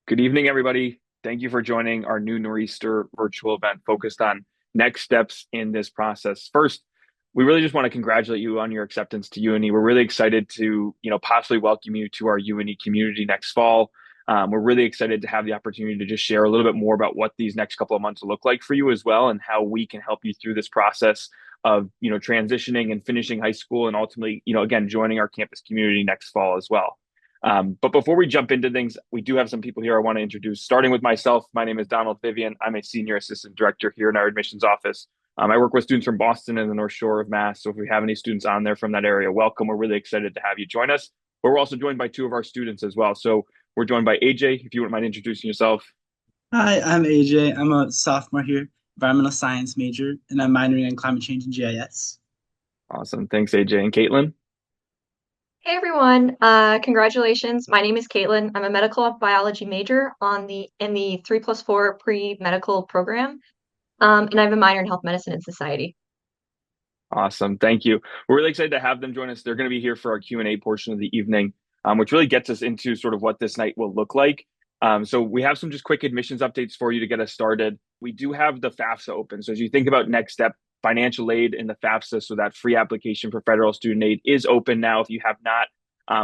Good evening, everybody. Thank you for joining our new Nor'easter virtual event focused on next steps in this process. First, we really just want to congratulate you on your acceptance to UNE. We're really excited to, possibly welcome you to our UNE community next fall. We're really excited to have the opportunity to just share a little bit more about what these next couple of months look like for you as well, and how we can help you through this process of, transitioning and finishing high school, and ultimately, again, joining our campus community next fall as well. But before we jump into things, we do have some people here I want to introduce, starting with myself. My name is Donald Vivian. I'm a senior assistant director here in our admissions office. I work with students from Boston and the North Shore of Mass. So if we have any students on there from that area, welcome. We're really excited to have you join us. But we're also joined by two of our students as well. So we're joined by AJ, if you wouldn't mind introducing yourself. Hi, I'm AJ. I'm a sophomore here, environmental science major, and I'm minoring in climate change and GIS. Awesome. Thanks, AJ. And Caitlin. Hey everyone, congratulations. My name is Caitlin. I'm a medical biology major in the 3+4 pre-medical program, and I have a minor in health medicine and society. Awesome. Thank you. We're really excited to have them join us. They're going to be here for our Q&A portion of the evening, which really gets us into sort of what this night will look like. So we have some just quick admissions updates for you to get us started. We do have the FAFSA open. So as you think about next step, financial aid in the FAFSA, so that free application for federal student aid is open now. If you have not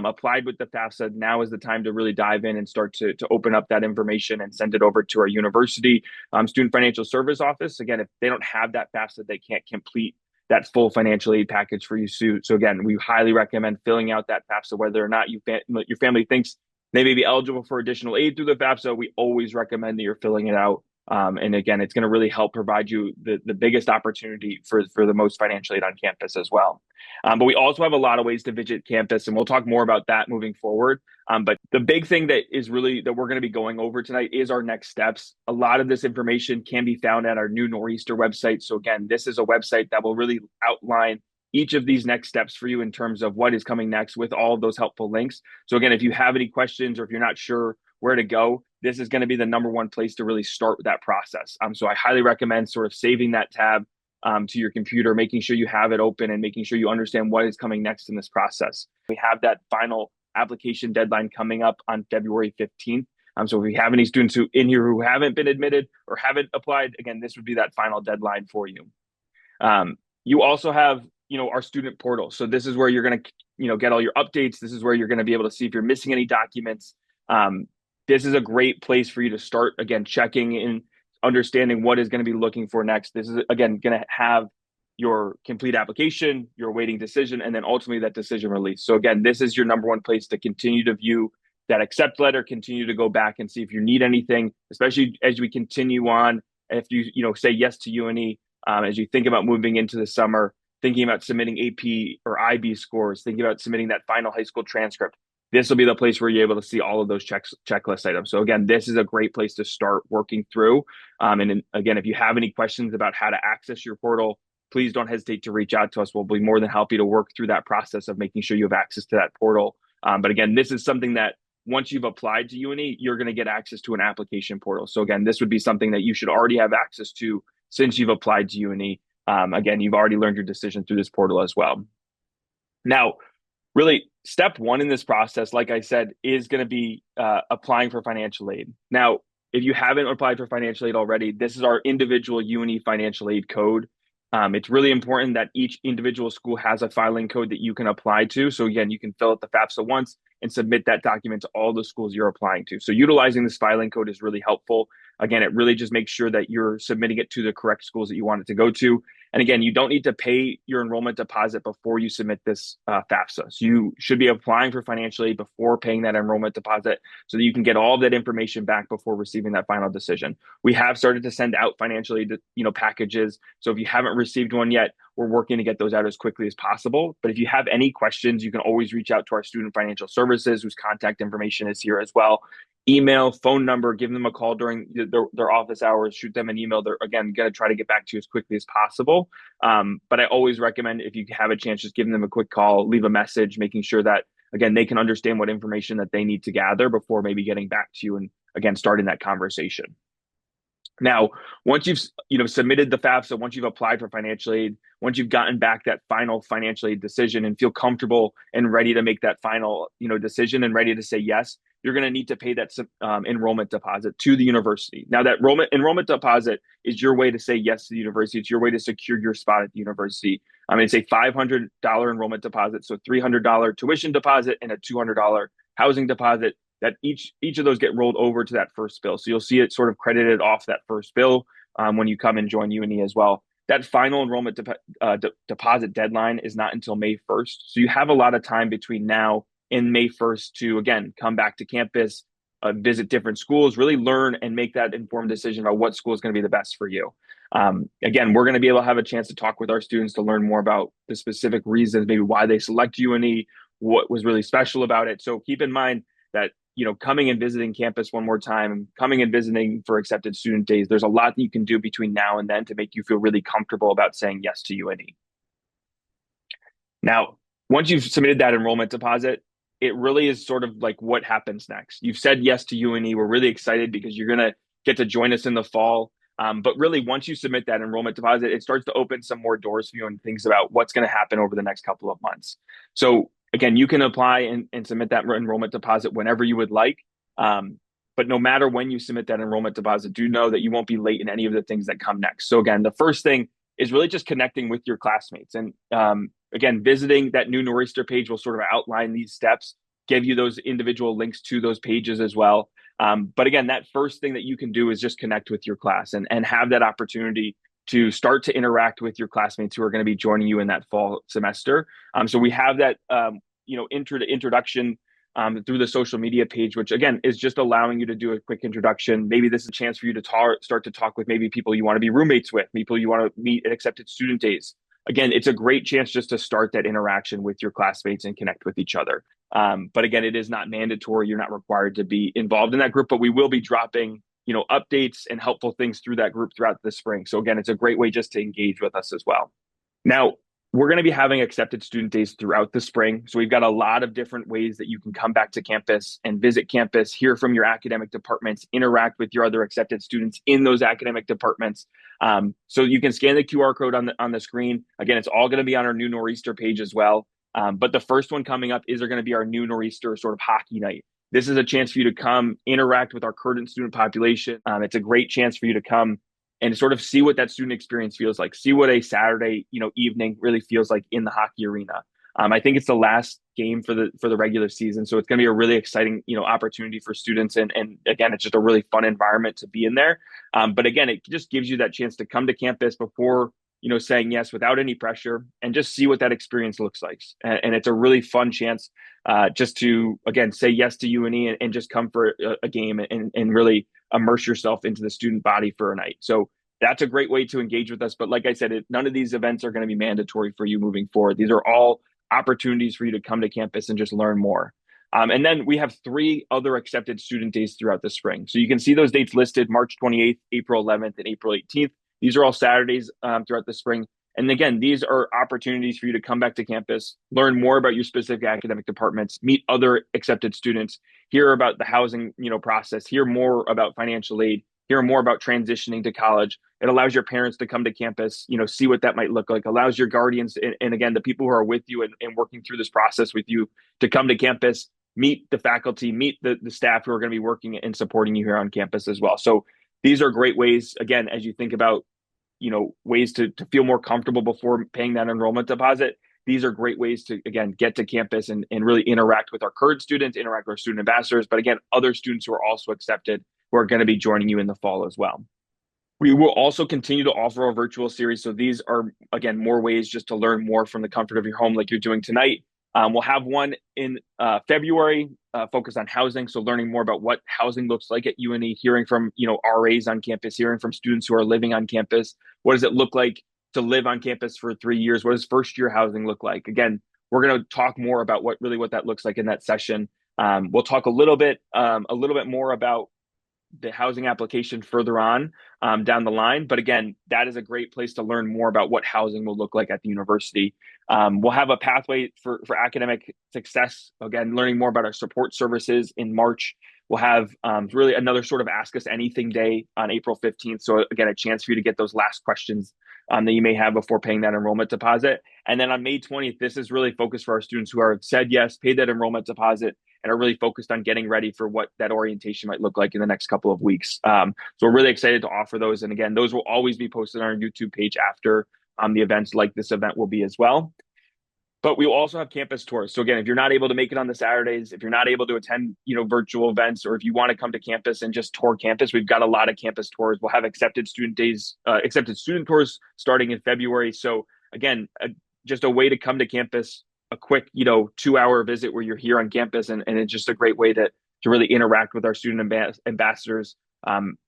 applied with the FAFSA, now is the time to really dive in and start to open up that information and send it over to our university student financial service office. Again, if they don't have that FAFSA, they can't complete that full financial aid package for you. So again, we highly recommend filling out that FAFSA, whether or not your family thinks they may be eligible for additional aid through the FAFSA. We always recommend that you're filling it out. And again, it's going to really help provide you the biggest opportunity for the most financial aid on campus as well. But we also have a lot of ways to visit campus, and we'll talk more about that moving forward. But the big thing that is really that we're going to be going over tonight is our next steps. A lot of this information can be found at our new Nor'easter website. So again, this is a website that will really outline each of these next steps for you in terms of what is coming next with all of those helpful links. So again, if you have any questions or if you're not sure where to go, this is going to be the number one place to really start that process. So I highly recommend sort of saving that tab to your computer, making sure you have it open and making sure you understand what is coming next in this process. We have that final application deadline coming up on February 15th. So if we have any students in here who haven't been admitted or haven't applied, again, this would be that final deadline for you. You also have, our student portal. So this is where you're going to, get all your updates. This is where you're going to be able to see if you're missing any documents. This is a great place for you to start, again, checking in, understanding what is going to be looking for next. This is, again, going to have your complete application, your awaiting decision, and then ultimately that decision release. So again, this is your number one place to continue to view that accept letter, continue to go back and see if you need anything, especially as we continue on. If you, say yes to UNE, as you think about moving into the summer, thinking about submitting AP or IB scores, thinking about submitting that final high school transcript, this will be the place where you're able to see all of those checklist items. So again, this is a great place to start working through. And again, if you have any questions about how to access your portal, please don't hesitate to reach out to us. We'll be more than happy to work through that process of making sure you have access to that portal. But again, this is something that once you've applied to UNE, you're going to get access to an application portal. So again, this would be something that you should already have access to since you've applied to UNE. Again, you've already learned your decision through this portal as well. Now, really, step one in this process, like I said, is going to be applying for financial aid. Now, if you haven't applied for financial aid already, this is our individual UNE financial aid code. It's really important that each individual school has a filing code that you can apply to. So again, you can fill out the FAFSA once and submit that document to all the schools you're applying to. So utilizing this filing code is really helpful. Again, it really just makes sure that you're submitting it to the correct schools that you want it to go to. And again, you don't need to pay your enrollment deposit before you submit this FAFSA. So you should be applying for financial aid before paying that enrollment deposit so that you can get all of that information back before receiving that final decision. We have started to send out financial aid, packages. So if you haven't received one yet, we're working to get those out as quickly as possible. But if you have any questions, you can always reach out to our student financial services, whose contact information is here as well. Email, phone number, give them a call during their office hours, shoot them an email. They're, again, going to try to get back to you as quickly as possible. But I always recommend, if you have a chance, just giving them a quick call, leave a message, making sure that, again, they can understand what information that they need to gather before maybe getting back to you and, again, starting that conversation. Now, once you've submitted the FAFSA, once you've applied for financial aid, once you've gotten back that final financial aid decision and feel comfortable and ready to make that final, decision and ready to say yes, you're going to need to pay that enrollment deposit to the university. Now, that enrollment deposit is your way to say yes to the university. It's your way to secure your spot at the university. It's a $500 enrollment deposit, so $300 tuition deposit and a $200 housing deposit. That each of those get rolled over to that first bill. So you'll see it sort of credited off that first bill when you come and join UNE as well. That final enrollment deposit deadline is not until May 1st. So you have a lot of time between now and May 1st to, again, come back to campus, visit different schools, really learn and make that informed decision about what school is going to be the best for you. Again, we're going to be able to have a chance to talk with our students to learn more about the specific reasons, maybe why they select UNE, what was really special about it. So keep in mind that, coming and visiting campus one more time, coming and visiting for accepted student days, there's a lot that you can do between now and then to make you feel really comfortable about saying yes to UNE. Now, once you've submitted that enrollment deposit, it really is sort of like what happens next. You've said yes to UNE. We're really excited because you're going to get to join us in the fall. But really, once you submit that enrollment deposit, it starts to open some more doors for you and things about what's going to happen over the next couple of months. So again, you can apply and submit that enrollment deposit whenever you would like. But no matter when you submit that enrollment deposit, do know that you won't be late in any of the things that come next. So again, the first thing is really just connecting with your classmates. And again, visiting that new Nor'easter page will sort of outline these steps, give you those individual links to those pages as well. But again, that first thing that you can do is just connect with your class and have that opportunity to start to interact with your classmates who are going to be joining you in that fall semester. So we have that, introduction through the social media page, which again is just allowing you to do a quick introduction. Maybe this is a chance for you to start to talk with maybe people you want to be roommates with, people you want to meet at accepted student days. Again, it's a great chance just to start that interaction with your classmates and connect with each other. But again, it is not mandatory. You're not required to be involved in that group, but we will be dropping, updates and helpful things through that group throughout the spring. So again, it's a great way just to engage with us as well. Now, we're going to be having accepted student days throughout the spring. So we've got a lot of different ways that you can come back to campus and visit campus, hear from your academic departments, interact with your other accepted students in those academic departments. So you can scan the QR code on the screen. Again, it's all going to be on our new Nor'easter page as well. But the first one coming up is going to be our new Nor'easter sort of hockey night. This is a chance for you to come interact with our current student population. It's a great chance for you to come and sort of see what that student experience feels like, see what a Saturday, evening really feels like in the hockey arena. I think it's the last game for the regular season. So it's going to be a really exciting, opportunity for students. And again, it's just a really fun environment to be in there. But again, it just gives you that chance to come to campus before, saying yes without any pressure and just see what that experience looks like. And it's a really fun chance just to, again, say yes to UNE and just come for a game and really immerse yourself into the student body for a night. So that's a great way to engage with us. But like I said, none of these events are going to be mandatory for you moving forward. These are all opportunities for you to come to campus and just learn more. And then we have 3 other accepted student days throughout the spring. So you can see those dates listed: March 28th, April 11th, and April 18th. These are all Saturdays throughout the spring. And again, these are opportunities for you to come back to campus, learn more about your specific academic departments, meet other accepted students, hear about the housing, process, hear more about financial aid, hear more about transitioning to college. It allows your parents to come to campus, see what that might look like, allows your guardians and again, the people who are with you and working through this process with you to come to campus, meet the faculty, meet the staff who are going to be working and supporting you here on campus as well. So these are great ways, again, as you think about, ways to feel more comfortable before paying that enrollment deposit. These are great ways to, again, get to campus and really interact with our current students, interact with our student ambassadors, but again, other students who are also accepted who are going to be joining you in the fall as well. We will also continue to offer our virtual series. So these are, again, more ways just to learn more from the comfort of your home like you're doing tonight. We'll have one in February focused on housing. So learning more about what housing looks like at UNE, hearing from, RAs on campus, hearing from students who are living on campus. What does it look like to live on campus for 3 years? What does first year housing look like? Again, we're going to talk more about what that looks like in that session. We'll talk a little bit more about the housing application further on down the line. But again, that is a great place to learn more about what housing will look like at the university. We'll have a pathway for academic success. Again, learning more about our support services in March. We'll have really another sort of Ask Us Anything day on April 15th. So again, a chance for you to get those last questions that you may have before paying that enrollment deposit. And then on May 20th, this is really focused for our students who have said yes, paid that enrollment deposit, and are really focused on getting ready for what that orientation might look like in the next couple of weeks. So we're really excited to offer those. And again, those will always be posted on our YouTube page after the events like this event will be as well. But we will also have campus tours. So again, if you're not able to make it on the Saturdays, if you're not able to attend, virtual events, or if you want to come to campus and just tour campus, we've got a lot of campus tours. We'll have accepted student tours starting in February. So again, just a way to come to campus, a quick, 2-hour visit where you're here on campus. And it's just a great way to really interact with our student ambassadors,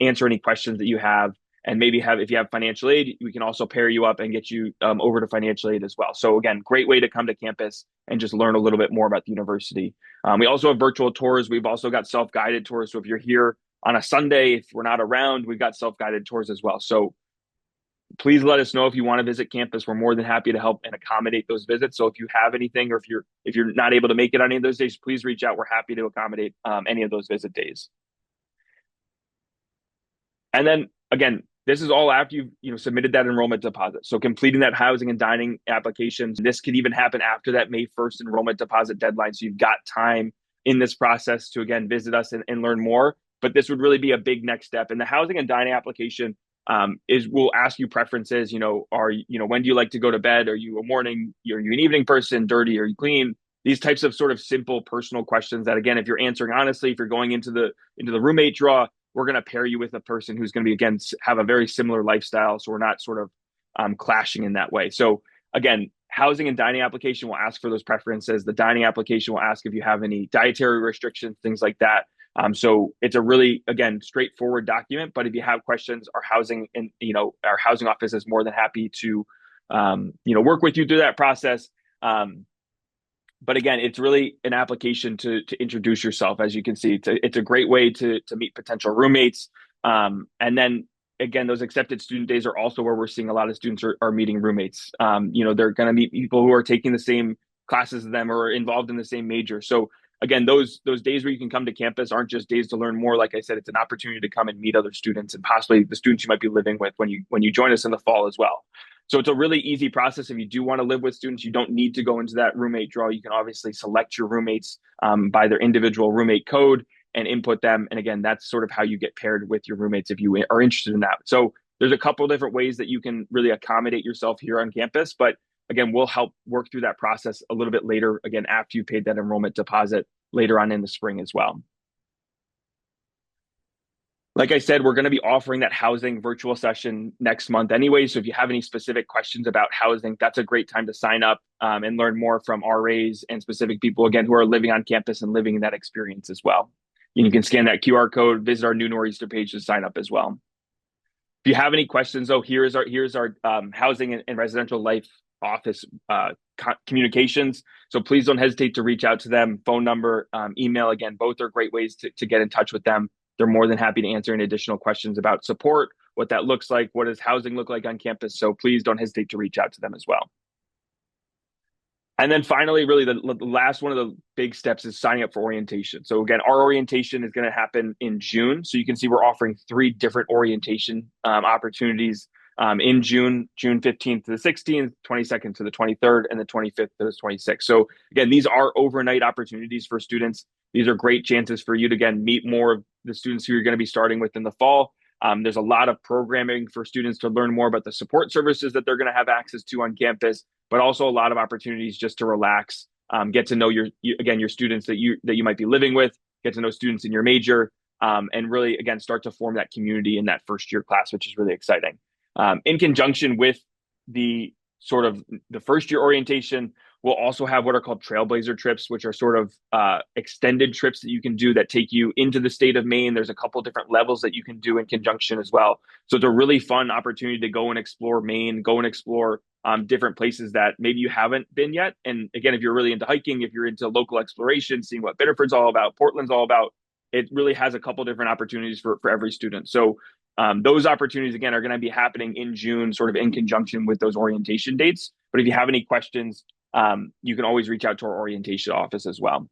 answer any questions that you have. And maybe if you have financial aid, we can also pair you up and get you over to financial aid as well. So again, great way to come to campus and just learn a little bit more about the university. We also have virtual tours. We've also got self-guided tours. So if you're here on a Sunday, if we're not around, we've got self-guided tours as well. So please let us know if you want to visit campus. We're more than happy to help and accommodate those visits. So if you have anything, or if you're not able to make it on any of those days, please reach out. We're happy to accommodate any of those visit days. And then again, this is all after you've submitted that enrollment deposit. So completing that housing and dining applications. This could even happen after that May 1st enrollment deposit deadline. So you've got time in this process to, again, visit us and learn more. But this would really be a big next step. And the housing and dining application we'll ask you preferences. When do you like to go to bed? Are you a morning? Are you an evening person? Dirty? Are you clean? These types of sort of simple personal questions that, again, if you're answering honestly, if you're going into the roommate draw, we're going to pair you with a person who's going to be, again, have a very similar lifestyle. So we're not sort of clashing in that way. So again, housing and dining application will ask for those preferences. The dining application will ask if you have any dietary restrictions, things like that. So it's a really, again, straightforward document. But if you have questions, our housing office is more than happy to, work with you through that process. But again, it's really an application to introduce yourself. As you can see, it's a great way to meet potential roommates. And then again, those accepted student days are also where we're seeing a lot of students are meeting roommates. They're going to meet people who are taking the same classes as them or involved in the same major. So again, those days where you can come to campus aren't just days to learn more. Like I said, it's an opportunity to come and meet other students and possibly the students you might be living with when you join us in the fall as well. So it's a really easy process. If you do want to live with students, you don't need to go into that roommate draw. You can obviously select your roommates by their individual roommate code and input them. And again, that's sort of how you get paired with your roommates if you are interested in that. So there's a couple of different ways that you can really accommodate yourself here on campus. But again, we'll help work through that process a little bit later, again, after you paid that enrollment deposit later on in the spring as well. Like I said, we're going to be offering that housing virtual session next month anyway. So if you have any specific questions about housing, that's a great time to sign up and learn more from RAs and specific people, again, who are living on campus and living in that experience as well. And you can scan that QR code, visit our new Nor'easter page to sign up as well. If you have any questions, though, here's our housing and residential life office communications. So please don't hesitate to reach out to them. Phone number, email, again, both are great ways to get in touch with them. They're more than happy to answer any additional questions about support, what that looks like, what does housing look like on campus. So please don't hesitate to reach out to them as well. And then finally, really the last one of the big steps is signing up for orientation. So again, our orientation is going to happen in June. So you can see we're offering 3 different orientation opportunities in June 15th to the 16th, 22nd to the 23rd, and the 25th to the 26th. So again, these are overnight opportunities for students. These are great chances for you to, again, meet more of the students who you're going to be starting with in the fall. There's a lot of programming for students to learn more about the support services that they're going to have access to on campus, but also a lot of opportunities just to relax, get to know your students that you might be living with, get to know students in your major, and really, again, start to form that community in that first year class, which is really exciting. In conjunction with the sort of the first year orientation, we'll also have what are called Trailblazer trips, which are sort of extended trips that you can do that take you into the state of Maine. There's a couple different levels that you can do in conjunction as well. So it's a really fun opportunity to go and explore Maine, go and explore different places that maybe you haven't been yet. And again, if you're really into hiking, if you're into local exploration, seeing what Biddeford's all about, Portland's all about, it really has a couple different opportunities for every student. So those opportunities, again, are going to be happening in June, sort of in conjunction with those orientation dates. But if you have any questions, you can always reach out to our orientation office as well.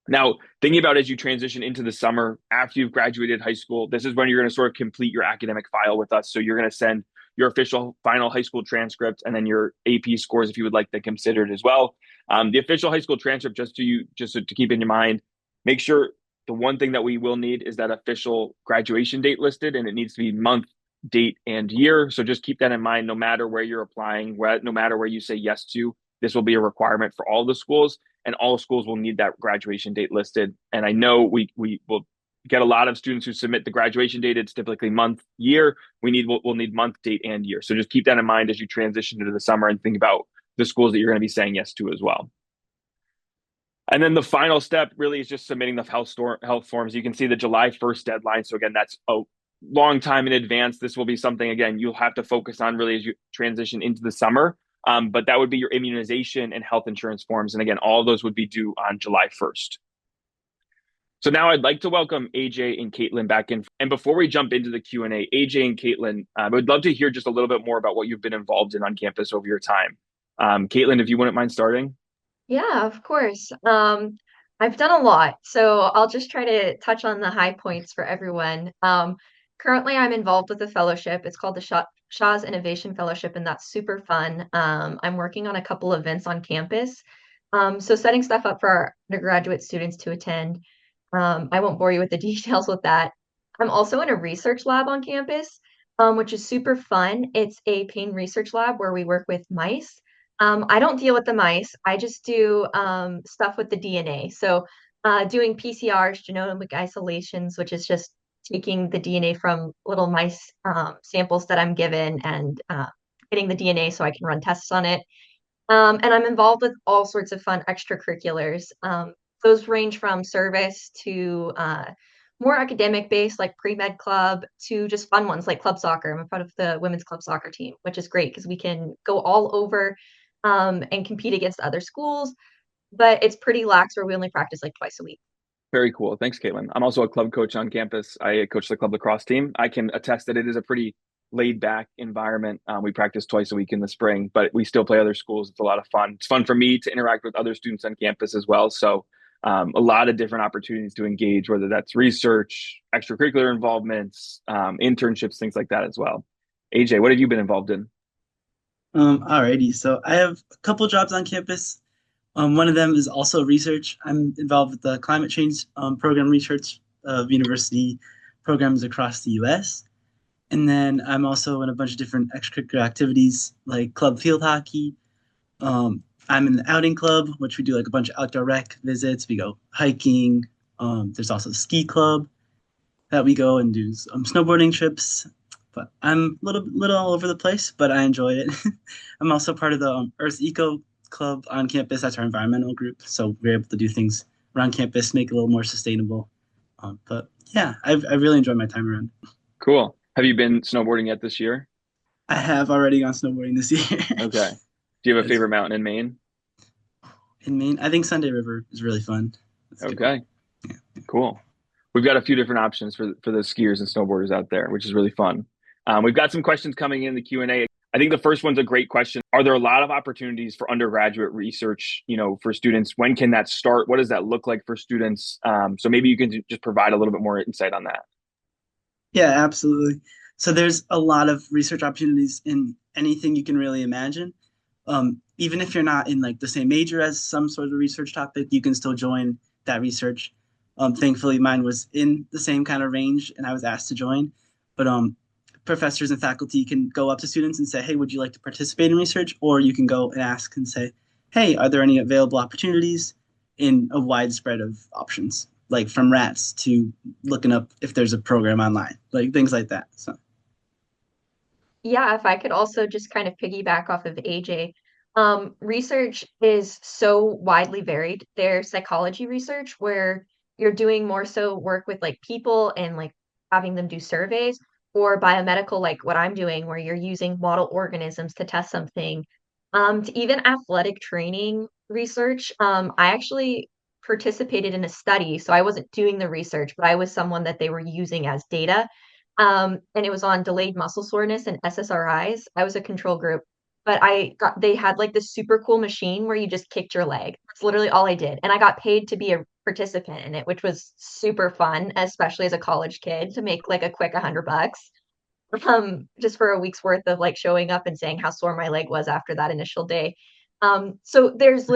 Now, thinking about as you transition into the summer, after you've graduated high school, this is when you're going to sort of complete your academic file with us. So you're going to send your official final high school transcript, and then your AP scores if you would like them considered as well. The official high school transcript, just to keep in your mind, make sure the one thing that we will need is that official graduation date listed, and it needs to be month, date, and year. So just keep that in mind no matter where you're applying, no matter where you say yes to. This will be a requirement for all the schools, and all schools will need that graduation date listed. And I know we will get a lot of students who submit the graduation date. It's typically month, year. We'll need month, date, and year. So just keep that in mind as you transition into the summer and think about the schools that you're going to be saying yes to as well. And then the final step really is just submitting the health forms. You can see the July 1st deadline. So again, that's a long time in advance. This will be something, again, you'll have to focus on really as you transition into the summer. But that would be your immunization and health insurance forms. And again, all of those would be due on July 1st. So now I'd like to welcome AJ and Caitlin back in. And before we jump into the Q&A, AJ and Caitlin, I would love to hear just a little bit more about what you've been involved in on campus over your time. Caitlin, if you wouldn't mind starting. Yeah, of course. I've done a lot, so I'll just try to touch on the high points for everyone. Currently, I'm involved with a fellowship. It's called the Shaw's Innovation Fellowship, and that's super fun. I'm working on a couple events on campus, so setting stuff up for our undergraduate students to attend. I won't bore you with the details with that. I'm also in a research lab on campus, which is super fun. It's a pain research lab where we work with mice. I don't deal with the mice. I just do stuff with the DNA. So doing PCRs, genomic isolations, which is just taking the DNA from little mice samples that I'm given and getting the DNA so I can run tests on it. And I'm involved with all sorts of fun extracurriculars. Those range from service to more academic based, like pre-med club, to just fun ones like club soccer. I'm a part of the women's club soccer team, which is great because we can go all over and compete against other schools. But it's pretty lax where we only practice like twice a week. Very cool. Thanks, Caitlin. I'm also a club coach on campus. I coach the club lacrosse team. I can attest that it is a pretty laid back environment. We practice twice a week in the spring, but we still play other schools. It's a lot of fun. It's fun for me to interact with other students on campus as well. So a lot of different opportunities to engage, whether that's research, extracurricular involvements, internships, things like that as well. AJ, what have you been involved in? Alrighty. So I have a couple jobs on campus. One of them is also research. I'm involved with the climate change program research of university programs across the US. And then I'm also in a bunch of different extracurricular activities like club field hockey. I'm in the outing club, which we do like a bunch of outdoor rec visits. We go hiking. There's also the ski club that we go and do snowboarding trips. But I'm a little all over the place, but I enjoy it. I'm also part of the Earth Eco Club on campus. That's our environmental group. So we're able to do things around campus, make it a little more sustainable. But yeah, I really enjoyed my time around. Cool. Have you been snowboarding yet this year? I have already gone snowboarding this year. Okay. Do you have a favorite mountain in Maine? In Maine, I think Sunday River is really fun. Okay. Yeah. Cool. We've got a few different options for the skiers and snowboarders out there, which is really fun. We've got some questions coming in the Q&A. I think the first one's a great question. Are there a lot of opportunities for undergraduate research, for students? When can that start? What does that look like for students? So maybe you can just provide a little bit more insight on that. Yeah, absolutely. So there's a lot of research opportunities in anything you can really imagine. Even if you're not in like the same major as some sort of research topic, you can still join that research. Thankfully, mine was in the same kind of range and I was asked to join. But professors and faculty can go up to students and say, hey, would you like to participate in research? Or you can go and ask and say, hey, are there any available opportunities in a widespread of options, like from rats to looking up if there's a program online, like things like that. So. Yeah, if I could also just kind of piggyback off of AJ, research is so widely varied. There's psychology research where you're doing more so work with like people and like having them do surveys, or biomedical, like what I'm doing, where you're using model organisms to test something, to even athletic training research. I actually participated in a study, so I wasn't doing the research, but I was someone that they were using as data. And it was on delayed muscle soreness and SSRIs. I was a control group, but they had like this super cool machine where you just kicked your leg. That's literally all I did. And I got paid to be a participant in it, which was super fun, especially as a college kid to make like a quick $100. just for a week's worth of like showing up and saying how sore my leg was after that initial day. So there's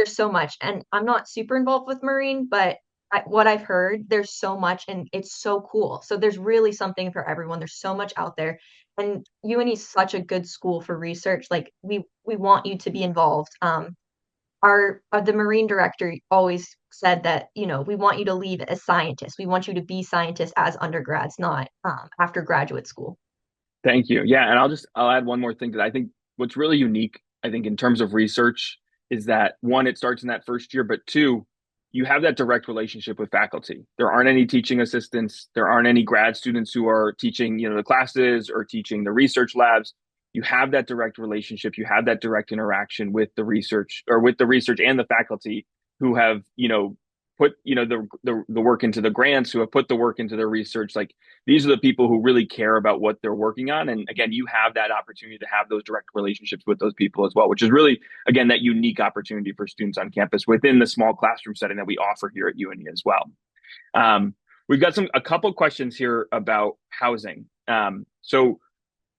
so much, and I'm not super involved with Marine, but what I've heard, there's so much, and it's so cool. So there's really something for everyone. There's so much out there, and UNE is such a good school for research. Like we want you to be involved. Our the Marine director always said that, we want you to leave as scientists. We want you to be scientists as undergrads, not after graduate school. Thank you. Yeah, and I'll add one more thing that I think what's really unique, I think, in terms of research is that one, it starts in that first year, but two, you have that direct relationship with faculty. There aren't any teaching assistants, there aren't any grad students who are teaching, the classes or teaching the research labs. You have that direct relationship, you have that direct interaction with the research or with the research and the faculty who have, put, the work into the grants, who have put the work into their research. Like these are the people who really care about what they're working on. And again, you have that opportunity to have those direct relationships with those people as well, which is really, again, that unique opportunity for students on campus within the small classroom setting that we offer here at UNE as well. We've got a couple questions here about housing. So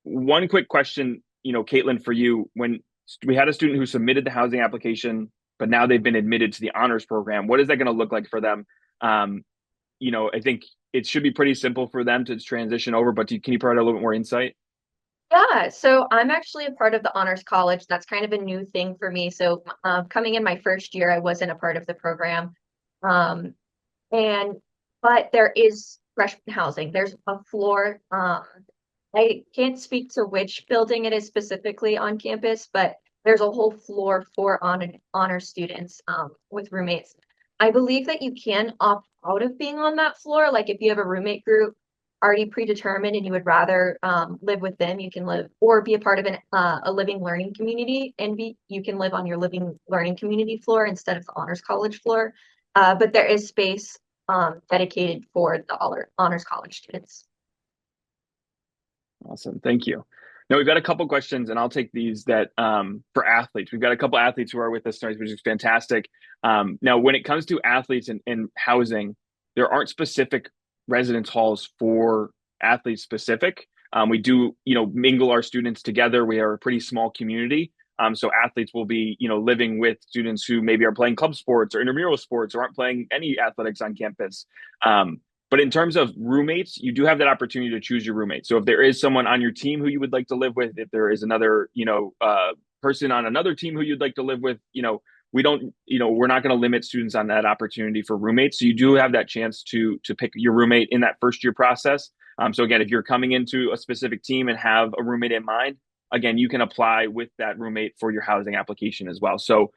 one quick question, Caitlin, for you, when we had a student who submitted the housing application, but now they've been admitted to the honors program, what is that going to look like for them? I think it should be pretty simple for them to transition over, but can you provide a little bit more insight? Yeah, so I'm actually a part of the Honors College. That's kind of a new thing for me. So coming in my first year, I wasn't a part of the program. Um, and but there is freshman housing. There's a floor. I can't speak to which building it is specifically on campus, but there's a whole floor for honor students with roommates. I believe that you can opt out of being on that floor. Like if you have a roommate group already predetermined and you would rather live with them, you can live or be a part of a living learning community, and you can live on your living learning community floor instead of the honors college floor. But there is space dedicated for the honors college students. Awesome. Thank you. Now we've got a couple questions, and I'll take these that for athletes. We've got a couple athletes who are with us tonight, which is fantastic. Now, when it comes to athletes and housing, there aren't specific residence halls for athletes specific. We do, mingle our students together. We are a pretty small community. So athletes will be, living with students who maybe are playing club sports or intramural sports or aren't playing any athletics on campus. But in terms of roommates, you do have that opportunity to choose your roommate. So if there is someone on your team who you would like to live with, if there is another, person on another team who you'd like to live with, we don't, we're not going to limit students on that opportunity for roommates. So you do have that chance to pick your roommate in that first year process. So again, if you're coming into a specific team and have a roommate in mind, again, you can apply with that roommate for your housing application as well. So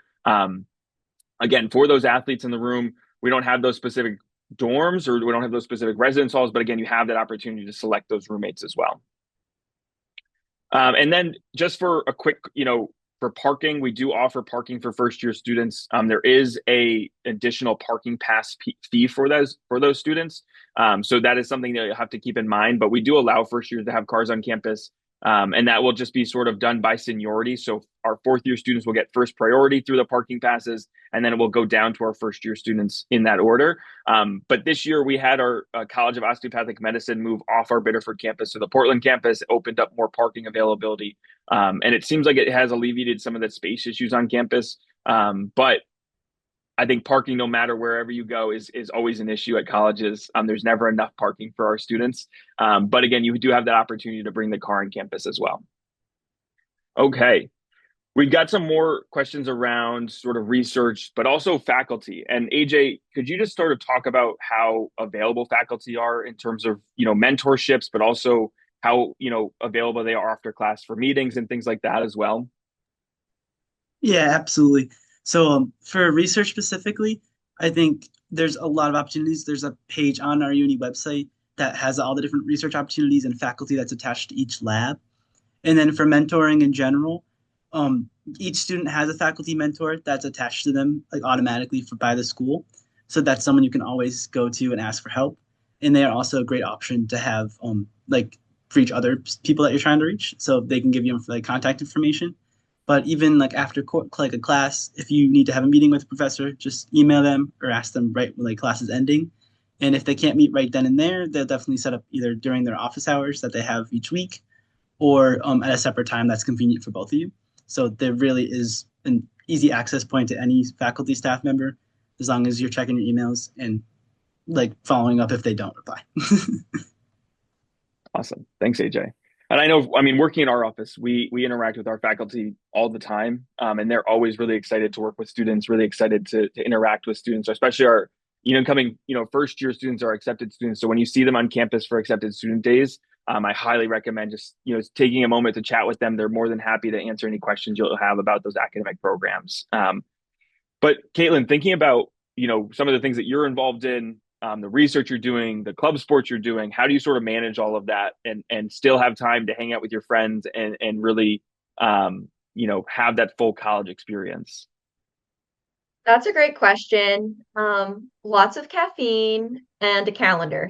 again, for those athletes in the room, we don't have those specific dorms or we don't have those specific residence halls, but again, you have that opportunity to select those roommates as well. And then just for a quick, for parking, we do offer parking for first year students. There is a additional parking pass fee for those students. So that is something that you have to keep in mind, but we do allow first years to have cars on campus. And that will just be sort of done by seniority. So our fourth year students will get first priority through the parking passes, and then it will go down to our first year students in that order. But this year we had our College of Osteopathic Medicine move off our Biddeford campus to the Portland campus, opened up more parking availability. And it seems like it has alleviated some of the space issues on campus. But I think parking, no matter wherever you go, is always an issue at colleges. There's never enough parking for our students. But again, you do have that opportunity to bring the car on campus as well. Okay. We've got some more questions around sort of research, but also faculty. And AJ, could you just sort of talk about how available faculty are in terms of, mentorships, but also how, available they are after class for meetings and things like that as well? Yeah, absolutely. So for research specifically, I think there's a lot of opportunities. There's a page on our uni website that has all the different research opportunities and faculty that's attached to each lab. And then for mentoring in general, each student has a faculty mentor that's attached to them like automatically by the school. So that's someone you can always go to and ask for help. And they are also a great option to have like reach other people that you're trying to reach. So they can give you like contact information. But even like after like a class, if you need to have a meeting with a professor, just email them or ask them right when like class is ending, And if they can't meet right then and there, they'll definitely set up either during their office hours that they have each week or at a separate time that's convenient for both of you. So there really is an easy access point to any faculty staff member as long as you're checking your emails and like following up if they don't reply. Awesome. Thanks, AJ. And I know, I mean, working in our office, we interact with our faculty all the time, and they're always really excited to work with students, really excited to interact with students, especially our incoming, first year students are accepted students. So when you see them on campus for accepted student days, I highly recommend just taking a moment to chat with them. They're more than happy to answer any questions you'll have about those academic programs. But Caitlin, thinking about some of the things that you're involved in, the research you're doing, the club sports you're doing, how do you sort of manage all of that and still have time to hang out with your friends and really have that full college experience? That's a great question. Lots of caffeine and a calendar,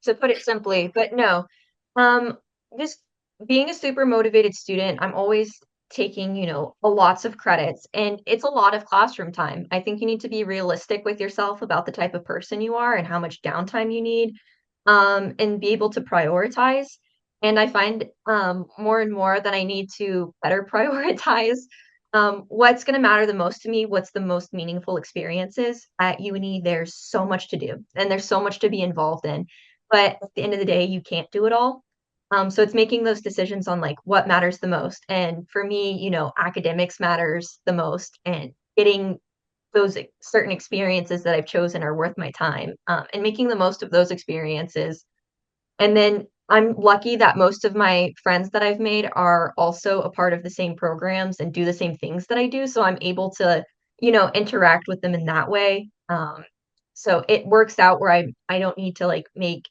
to put it simply. But no, um, just being a super motivated student, I'm always taking, lots of credits, and it's a lot of classroom time. I think you need to be realistic with yourself about the type of person you are and how much downtime you need, and be able to prioritize. And I find more and more that I need to better prioritize what's going to matter the most to me, what's the most meaningful experiences at uni. There's so much to do and there's so much to be involved in. But at the end of the day, you can't do it all. So it's making those decisions on like what matters the most. And for me, academics matters the most, and getting those certain experiences that I've chosen are worth my time, and making the most of those experiences. And then I'm lucky that most of my friends that I've made are also a part of the same programs and do the same things that I do. So I'm able to, interact with them in that way. So it works out where I don't need to like make,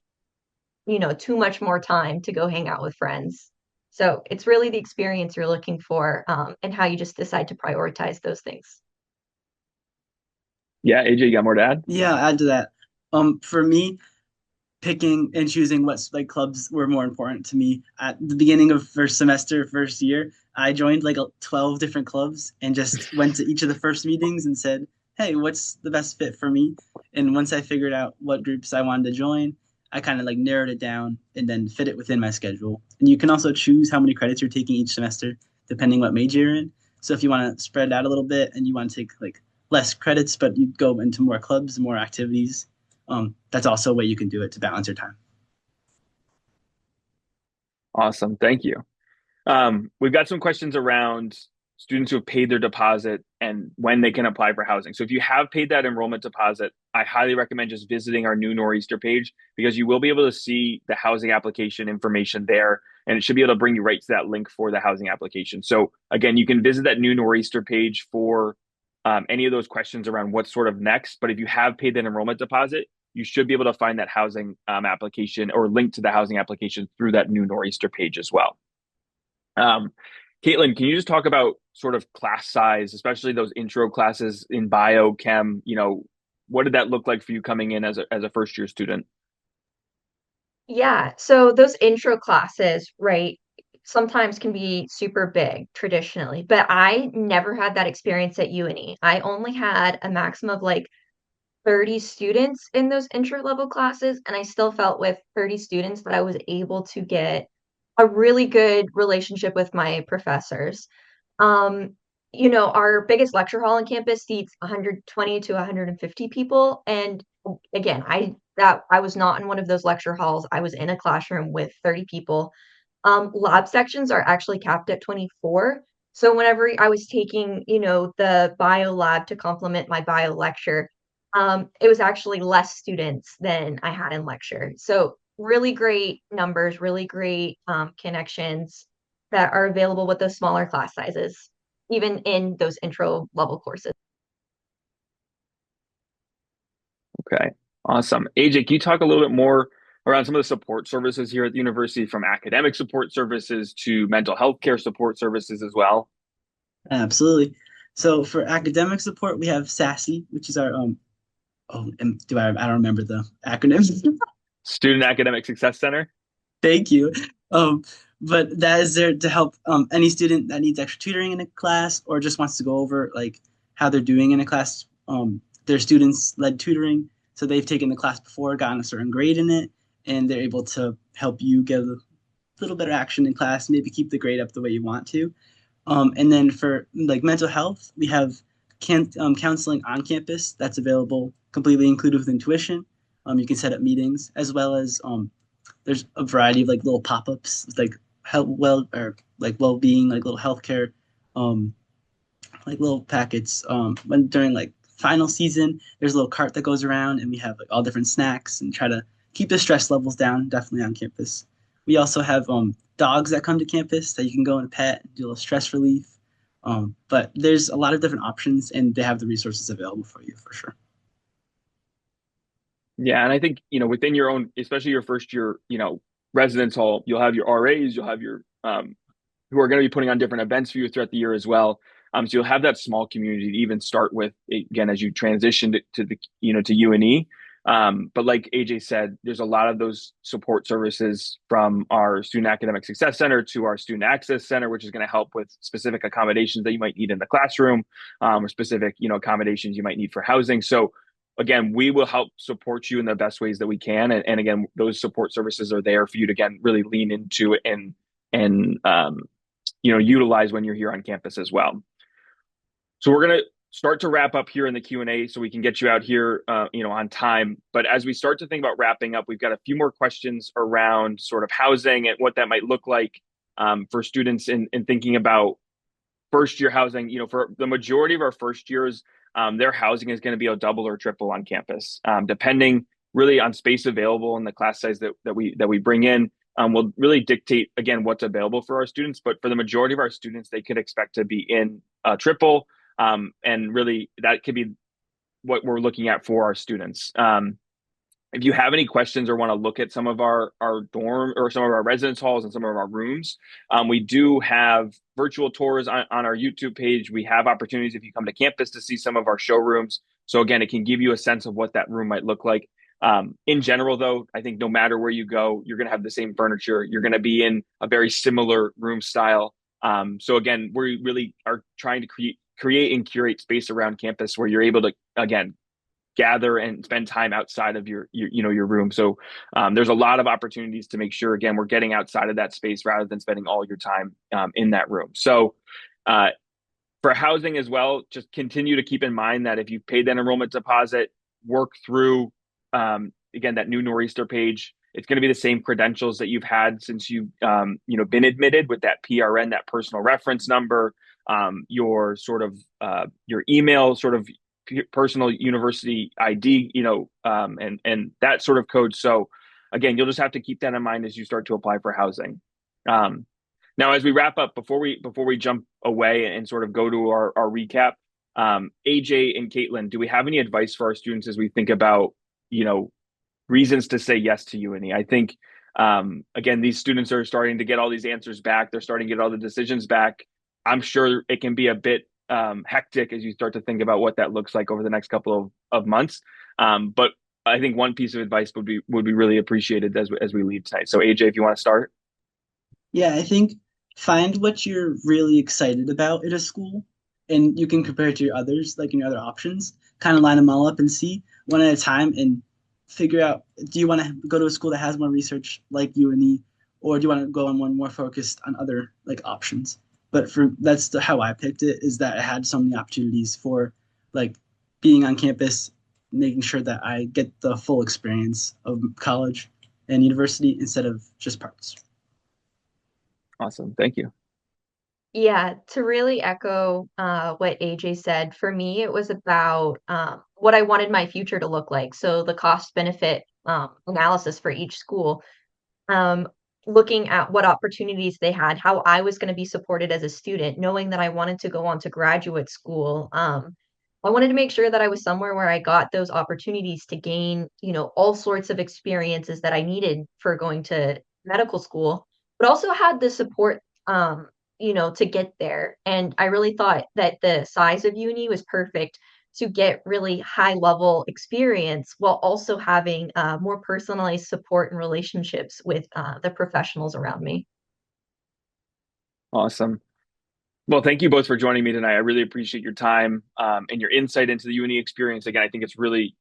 too much more time to go hang out with friends. So it's really the experience you're looking for, and how you just decide to prioritize those things. Yeah, AJ, you got more to add? Yeah, add to that. For me, picking and choosing what like clubs were more important to me at the beginning of first semester, first year. I joined like 12 different clubs and just went to each of the first meetings and said, "Hey, what's the best fit for me?" And once I figured out what groups I wanted to join, I kind of like narrowed it down and then fit it within my schedule. And you can also choose how many credits you're taking each semester, depending what major you're in. So if you want to spread it out a little bit and you want to take like less credits, but you go into more clubs, more activities, that's also a way you can do it to balance your time. Awesome. Thank you. We've got some questions around students who have paid their deposit and when they can apply for housing. So if you have paid that enrollment deposit, I highly recommend just visiting our new Nor'easter page, because you will be able to see the housing application information there, and it should be able to bring you right to that link for the housing application. So again, you can visit that new Nor'easter page for any of those questions around what's sort of next. But if you have paid that enrollment deposit, you should be able to find that housing application or link to the housing application through that new Nor'easter page as well. Caitlin, can you just talk about sort of class size, especially those intro classes in bio, chem? What did that look like for you coming in as a first year student? Yeah, so those intro classes, right, sometimes can be super big traditionally, but I never had that experience at UNE. I only had a maximum of like 30 students in those intro level classes, and I still felt with 30 students that I was able to get a really good relationship with my professors. Um, our biggest lecture hall on campus seats 120 to 150 people. And again, I was not in one of those lecture halls. I was in a classroom with 30 people. Lab sections are actually capped at 24. So whenever I was taking, the bio lab to complement my bio lecture, it was actually less students than I had in lecture. So really great numbers, really great connections that are available with those smaller class sizes, even in those intro level courses. Okay, awesome. AJ, can you talk a little bit more around some of the support services here at the university, from academic support services to mental health care support services as well? Absolutely. So for academic support, we have SASE, which is our I don't remember the acronym. Student Academic Success Center? Thank you. Um, but that is there to help any student that needs extra tutoring in a class or just wants to go over like how they're doing in a class. Their students led tutoring So they've taken the class before, gotten a certain grade in it, and they're able to help you get a little better action in class, maybe keep the grade up the way you want to. And then for like mental health, we have counseling on campus that's available, completely included within tuition. You can set up meetings as well as there's a variety of like little pop-ups, like health well or like well-being, like little healthcare, um, like little packets. When during like final season, there's a little cart that goes around, and we have like all different snacks and try to keep the stress levels down. Definitely on campus. We also have dogs that come to campus that you can go and pet, do a little stress relief. But there's a lot of different options, and they have the resources available for you for sure. Yeah, and I think, within your own, especially your first year, residence hall, you'll have your RAs, you'll have your who are going to be putting on different events for you throughout the year as well. So you'll have that small community to even start with, again, as you transition to the, to UNE. But like AJ said, there's a lot of those support services from our Student Academic Success Center to our Student Access Center, which is going to help with specific accommodations that you might need in the classroom, or specific, accommodations you might need for housing. So again, we will help support you in the best ways that we can. And again, those support services are there for you to, again, really lean into it and utilize when you're here on campus as well. So we're going to start to wrap up here in the Q&A so we can get you out here, on time. But as we start to think about wrapping up, we've got a few more questions around sort of housing and what that might look like for students in thinking about first year housing. For the majority of our first years, their housing is going to be a double or triple on campus, depending really on space available and the class size that we bring in. Will really dictate, again, what's available for our students. But for the majority of our students, they could expect to be in triple. And really, that could be what we're looking at for our students. If you have any questions or want to look at some of our dorm or some of our residence halls and some of our rooms, we do have virtual tours on our YouTube page. We have opportunities if you come to campus to see some of our showrooms. So again, it can give you a sense of what that room might look like. In general, though, I think no matter where you go, you're going to have the same furniture. You're going to be in a very similar room style. So again, we really are trying to create and curate space around campus where you're able to, again, gather and spend time outside of your room. So there's a lot of opportunities to make sure, again, we're getting outside of that space rather than spending all your time in that room. So for housing as well, just continue to keep in mind that if you paid that enrollment deposit, work through, again, that new Nor'easter page. It's going to be the same credentials that you've had since you've been admitted, with that PRN, that personal reference number, your sort of your email, sort of personal university ID, and that sort of code. So again, you'll just have to keep that in mind as you start to apply for housing. Now, as we wrap up, before we jump away and sort of go to our recap, AJ and Caitlin, do we have any advice for our students as we think about, reasons to say yes to UNE? I think, again, these students are starting to get all these answers back. They're starting to get all the decisions back. I'm sure it can be a bit hectic as you start to think about what that looks like over the next couple of months. But I think one piece of advice would be really appreciated as we leave tonight. So AJ, if you want to start. Yeah, I think find what you're really excited about at a school, and you can compare it to your others, like your other options, kind of line them all up and see one at a time and figure out, do you want to go to a school that has more research like UNE, or do you want to go on one more focused on other like options? But how I picked it, is that I had so many opportunities for like being on campus, making sure that I get the full experience of college and university instead of just parts. Awesome. Thank you. Yeah, to really echo what AJ said, for me, it was about what I wanted my future to look like. So the cost benefit analysis for each school, um, looking at what opportunities they had, how I was going to be supported as a student, knowing that I wanted to go on to graduate school. I wanted to make sure that I was somewhere where I got those opportunities to gain, all sorts of experiences that I needed for going to medical school, but also had the support, to get there. And I really thought that the size of uni was perfect to get really high level experience while also having more personalized support and relationships with the professionals around me. Awesome. Well, thank you both for joining me tonight. I really appreciate your time and your insight into the uni experience. Again, I think it's really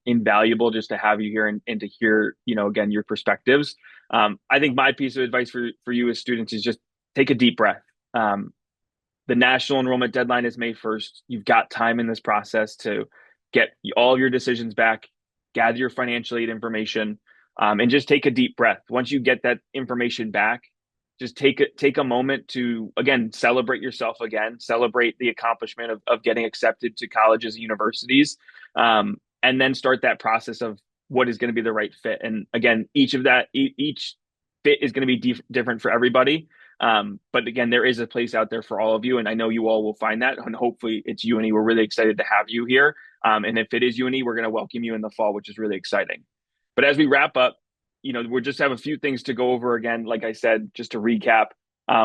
invaluable just to have you here and to hear, again, your perspectives. I think my piece of advice for you as students is just take a deep breath. Um, the national enrollment deadline is May 1st. You've got time in this process to get all of your decisions back, gather your financial aid information, and just take a deep breath. Once you get that information back, just take a moment to again celebrate yourself again, celebrate the accomplishment of getting accepted to colleges and universities, and then start that process of what is going to be the right fit. And again, each fit is going to be different for everybody. But again, there is a place out there for all of you, and I know you all will find that. And hopefully, it's UNE. We're really excited to have you here. And if it is UNE, we're going to welcome you in the fall, which is really exciting. But as we wrap up, we just have a few things to go over again. Like I said, just to recap,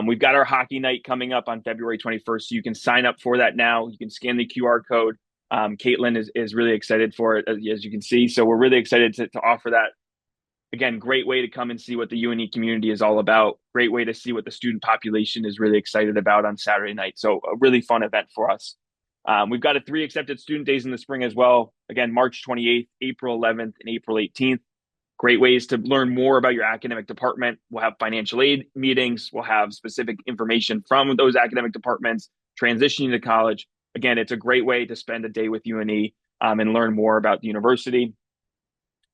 we've got our hockey night coming up on February 21st. So you can sign up for that now. You can scan the QR code. Caitlin is really excited for it, as you can see. So we're really excited to offer that. Again, great way to come and see what the UNE community is all about. Great way to see what the student population is really excited about on Saturday night. So a really fun event for us. We've got 3 accepted student days in the spring as well. Again, March 28th, April 11th, and April 18th. Great ways to learn more about your academic department. We'll have financial aid meetings. We'll have specific information from those academic departments, transitioning to college. Again, it's a great way to spend a day with UNE and learn more about the university.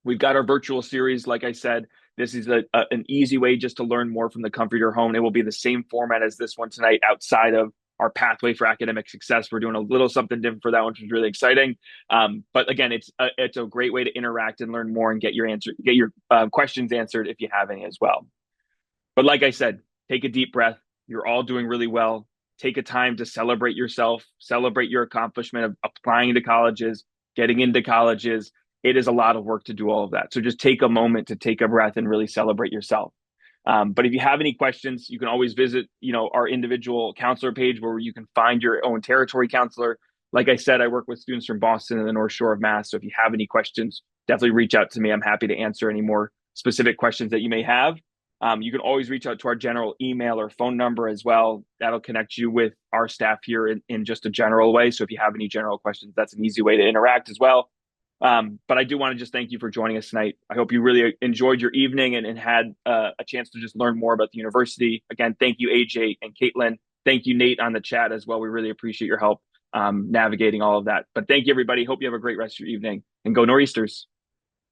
We've got our virtual series. Like I said, this is an easy way just to learn more from the comfort of your home. It will be the same format as this one tonight outside of our pathway for academic success. We're doing a little something different for that one, which is really exciting. But again, it's a great way to interact and learn more and get your questions answered if you have any as well. But like I said, take a deep breath. You're all doing really well. Take a time to celebrate yourself, celebrate your accomplishment of applying to colleges, getting into colleges. It is a lot of work to do all of that. So just take a moment to take a breath and really celebrate yourself. But if you have any questions, you can always visit, our individual counselor page where you can find your own territory counselor. Like I said, I work with students from Boston and the North Shore of Mass. So if you have any questions, definitely reach out to me. I'm happy to answer any more specific questions that you may have. You can always reach out to our general email or phone number as well. That'll connect you with our staff here in just a general way. So if you have any general questions, that's an easy way to interact as well. But I do want to just thank you for joining us tonight. I hope you really enjoyed your evening and had a chance to just learn more about the university. Again, thank you, AJ and Caitlin. Thank you, Nate, on the chat as well. We really appreciate your help navigating all of that. But thank you, everybody. Hope you have a great rest of your evening, and go Nor'easters.